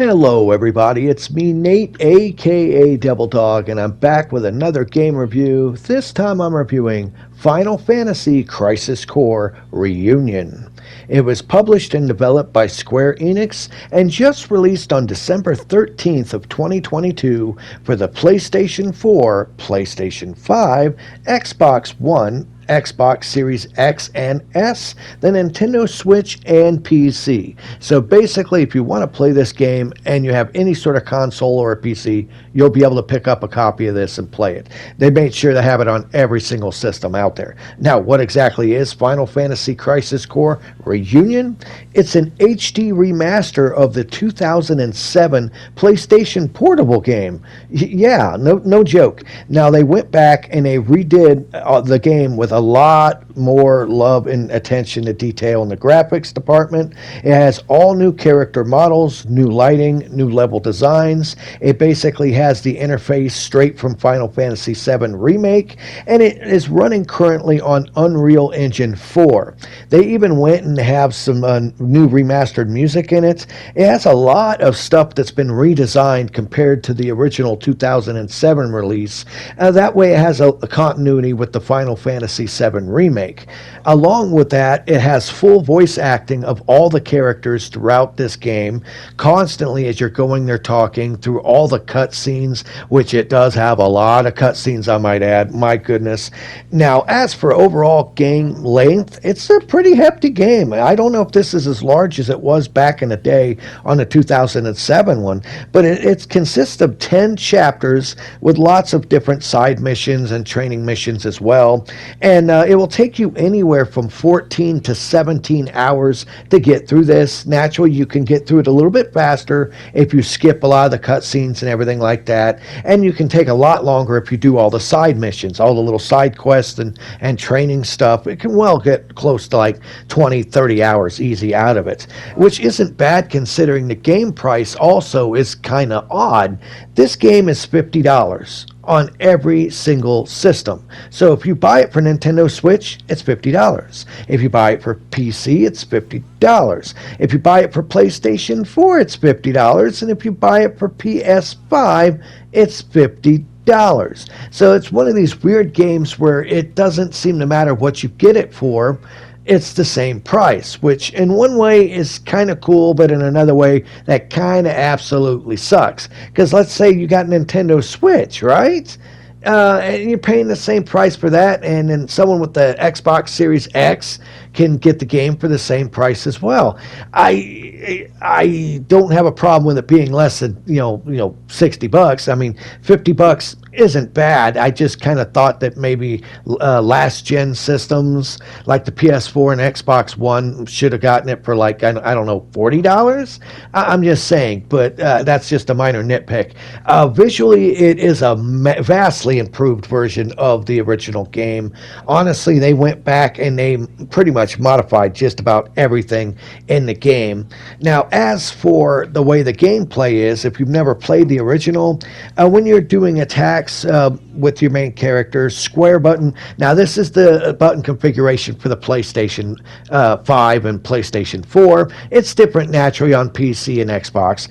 Hello everybody, it's me Nate aka Devil Dog, and I'm back with another game review. This time I'm reviewing Final Fantasy Crisis Core Reunion. It was published and developed by Square Enix and just released on December 13th of 2022 for the PlayStation 4, PlayStation 5, Xbox One, Xbox Series X and S, the Nintendo Switch, and PC. So basically, if you want to play this game and you have any sort of console or a PC, you'll be able to pick up a copy of this and play it. They made sure to have it on every single system out there. Now, what exactly is Final Fantasy Crisis Core Reunion? It's an HD remaster of the 2007 PlayStation Portable game. Yeah, no joke. Now, they went back and they redid the game with a lot more love and attention to detail in the graphics department. It has all new character models, new lighting, new level designs. It basically has the interface straight from Final Fantasy VII Remake, and it is running currently on Unreal Engine 4. They even went and have some new remastered music in it. It has a lot of stuff that's been redesigned compared to the original 2007 release. That way it has a continuity with the Final Fantasy VII Remake. Along with that, it has full voice acting of all the characters throughout this game, constantly as you're going there talking through all the cutscenes, which it does have a lot of cutscenes, I might add. My goodness. Now, as for overall game length, it's a pretty hefty game. I don't know if this is as large as it was back in the day on the 2007 one, but it consists of 10 chapters with lots of different side missions and training missions as well. And it will take you anywhere from 14 to 17 hours to get through this. Naturally, you can get through it a little bit faster if you skip a lot of the cutscenes and everything like that. And you can take a lot longer if you do all the side missions, all the little side quests and training stuff. It can well get close to like 20, 30 hours easy out of it, which isn't bad considering the game price also is kind of odd. This game is $50 on every single system. So if you buy it for Nintendo Switch, it's $50. If you buy it for PC, it's $50. If you buy it for PlayStation 4, it's $50. And if you buy it for PS5, it's $50. So it's one of these weird games where it doesn't seem to matter what you get it for. It's the same price, which in one way is kind of cool, but in another way, that kind of absolutely sucks. Because let's say you got Nintendo Switch, right? And you're paying the same price for that, and then someone with the Xbox Series X can get the game for the same price as well. I don't have a problem with it being less than $60. I mean, $50 isn't bad. I just kind of thought that maybe last gen systems like the PS4 and Xbox One should have gotten it for like I don't know, $40. I'm just saying, but that's just a minor nitpick. Visually, it is a vastly improved version of the original game. Honestly, they went back and they pretty much modified just about everything in the game. Now, as for the way the gameplay is, if you've never played the original, when you're doing attacks with your main character, square button. Now, this is the button configuration for the PlayStation 5 and PlayStation 4. It's different naturally on PC and Xbox,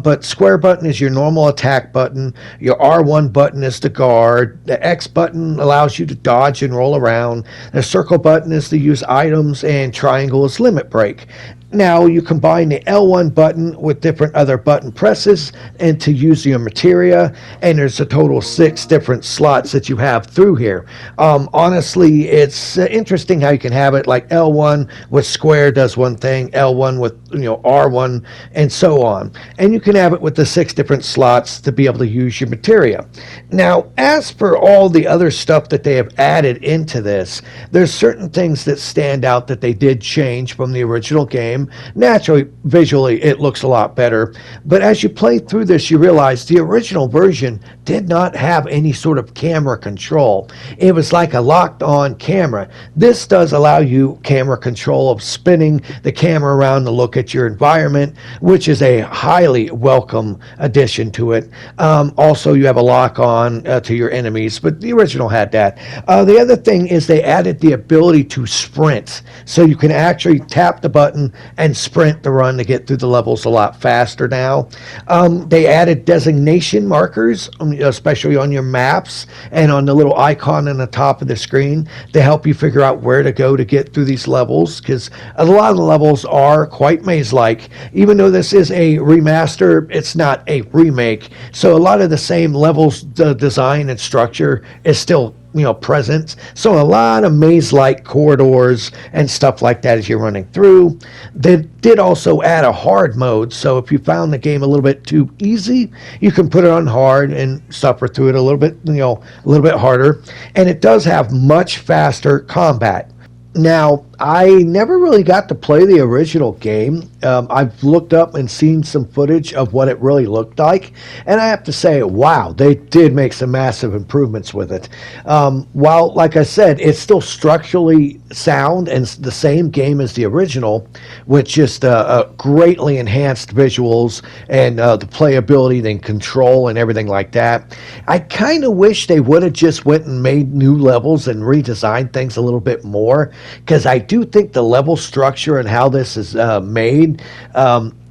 but square button is your normal attack button. Your R1 button is the guard. The X button allows you to dodge and roll around. The circle button is to use items, and triangle is limit break. Now you combine the L1 button with different other button presses and to use your materia, and there's a total of 6 different slots that you have through here. Honestly, it's interesting how you can have it like L1 with square does one thing, L1 with R1, and so on. And you can have it with the 6 different slots to be able to use your materia. Now, as for all the other stuff that they have added into this, there's certain things that stand out that they did change from the original game. Naturally, visually, it looks a lot better, but as you play through this, you realize the original version did not have any sort of camera control. It was like a locked-on camera. This does allow you camera control of spinning the camera around to look at your environment, which is a highly welcome addition to it. Also, you have a lock-on to your enemies, but the original had that. The other thing is they added the ability to sprint, so you can actually tap the button and sprint to run to get through the levels a lot faster now. They added designation markers, especially on your maps and on the little icon on the top of the screen, to help you figure out where to go to get through these levels, because a lot of the levels are quite maze-like. Even though this is a remaster, it's not a remake, so a lot of the same levels, the design and structure is still present. So a lot of maze-like corridors and stuff like that as you're running through. They did also add a hard mode, so if you found the game a little bit too easy, you can put it on hard and suffer through it a little bit harder. And it does have much faster combat. Now, I never really got to play the original game. I've looked up and seen some footage of what it really looked like, and I have to say, wow, they did make some massive improvements with it. While, like I said, it's still structurally sound and the same game as the original, with just greatly enhanced visuals and the playability and control and everything like that. I kind of wish they would have just went and made new levels and redesigned things a little bit more, because I do think the level structure and how this is made,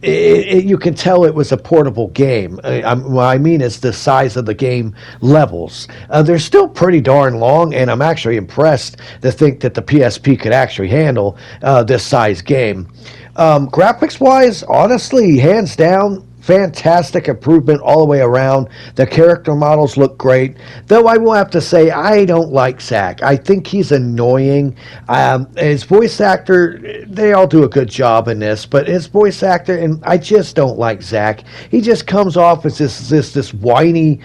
you can tell it was a portable game. What I mean is the size of the game levels. They're still pretty darn long, and I'm actually impressed to think that the PSP could actually handle this size game. Graphics-wise, honestly, hands down, fantastic improvement all the way around. The character models look great, though I will have to say I don't like Zack. I think he's annoying. His voice actor, they all do a good job in this, but his voice actor, and I just don't like Zack. He just comes off as this whiny,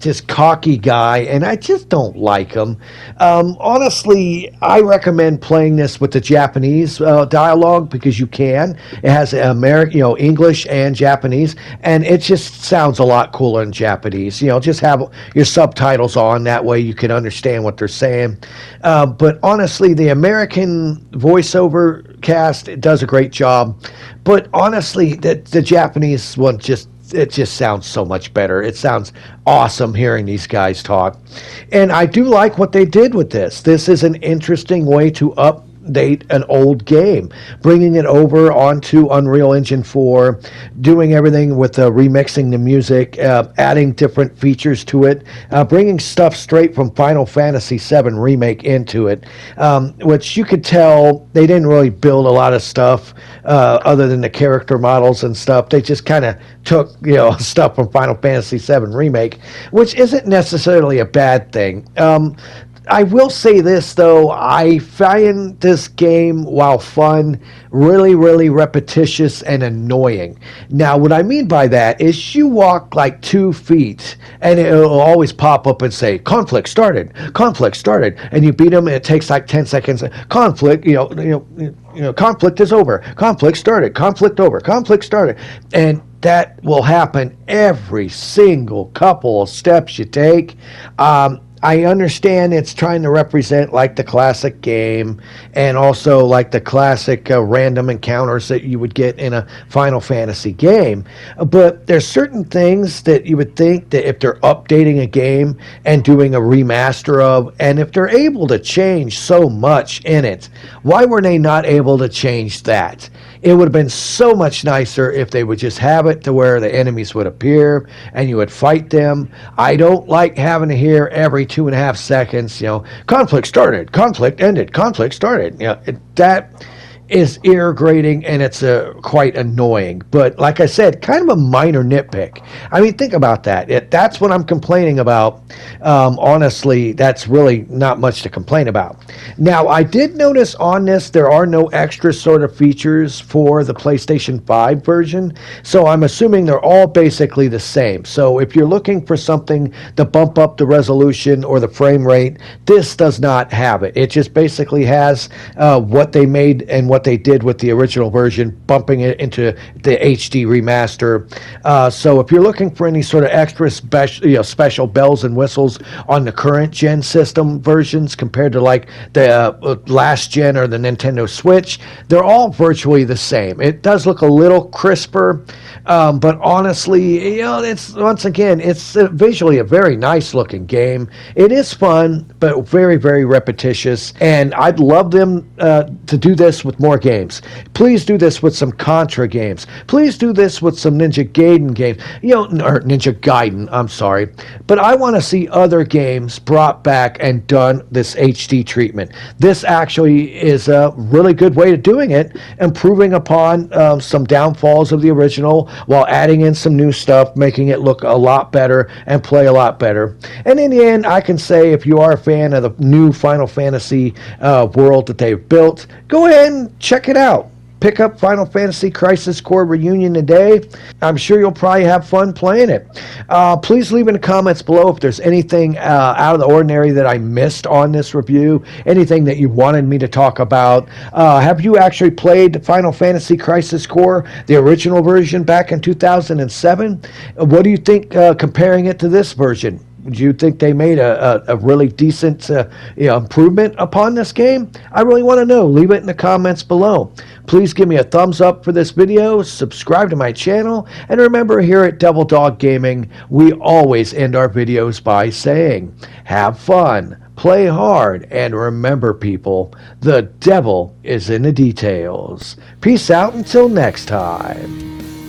just cocky guy, and I just don't like him. Honestly, I recommend playing this with the Japanese dialogue, because you can. It has American, English and Japanese, and it just sounds a lot cooler in Japanese. Just have your subtitles on, that way you can understand what they're saying. But honestly, the American voiceover cast does a great job, but honestly, the Japanese one it just sounds so much better. It sounds awesome hearing these guys talk. And I do like what they did with this. This is an interesting way to update an old game, bringing it over onto Unreal Engine 4, doing everything with remixing the music, adding different features to it, bringing stuff straight from Final Fantasy VII Remake into it, which you could tell they didn't really build a lot of stuff other than the character models and stuff. They just kind of took stuff from Final Fantasy VII Remake, which isn't necessarily a bad thing. I will say this, though. I find this game, while fun, really, really repetitious and annoying. Now, what I mean by that is you walk like 2 feet, and it'll always pop up and say, conflict started, and you beat them, and it takes like 10 seconds. Conflict, conflict is over. Conflict started. Conflict over. Conflict started. And that will happen every single couple of steps you take. I understand it's trying to represent like the classic game, and also like the classic random encounters that you would get in a Final Fantasy game. But there's certain things that you would think that if they're updating a game and doing a remaster of, and if they're able to change so much in it, why were they not able to change that? It would have been so much nicer if they would just have it to where the enemies would appear and you would fight them. I don't like having to hear every 2.5 seconds, conflict started, conflict ended, conflict started. That is irritating, and it's quite annoying. But like I said, kind of a minor nitpick. I mean, think about that. That's what I'm complaining about. Honestly, that's really not much to complain about. Now, I did notice on this there are no extra sort of features for the PlayStation 5 version, so I'm assuming they're all basically the same. So if you're looking for something to bump up the resolution or the frame rate, this does not have it. It just basically has what they made and what they did with the original version, bumping it into the HD remaster. So if you're looking for any sort of extra special bells and whistles on the current gen system versions compared to like the last gen or the Nintendo Switch, they're all virtually the same. It does look a little crisper, but honestly, it's visually a very nice looking game. It is fun, but very, very repetitious, and I'd love them to do this with more more games. Please do this with some Contra games. Please do this with some Ninja Gaiden games. Or Ninja Gaiden, I'm sorry. But I want to see other games brought back and done this HD treatment. This actually is a really good way of doing it, improving upon some downfalls of the original while adding in some new stuff, making it look a lot better and play a lot better. And in the end, I can say if you are a fan of the new Final Fantasy world that they've built, go ahead and check it out. Pick up Final Fantasy Crisis Core Reunion today. I'm sure you'll probably have fun playing it. Please leave in the comments below if there's anything out of the ordinary that I missed on this review, anything that you wanted me to talk about. Have you actually played Final Fantasy Crisis Core, the original version back in 2007? What do you think comparing it to this version? Do you think they made a really decent improvement upon this game? I really want to know. Leave it in the comments below. Please give me a thumbs up for this video, subscribe to my channel, and remember, here at Devil Dog Gaming, we always end our videos by saying, have fun, play hard, and remember, people, the devil is in the details. Peace out until next time.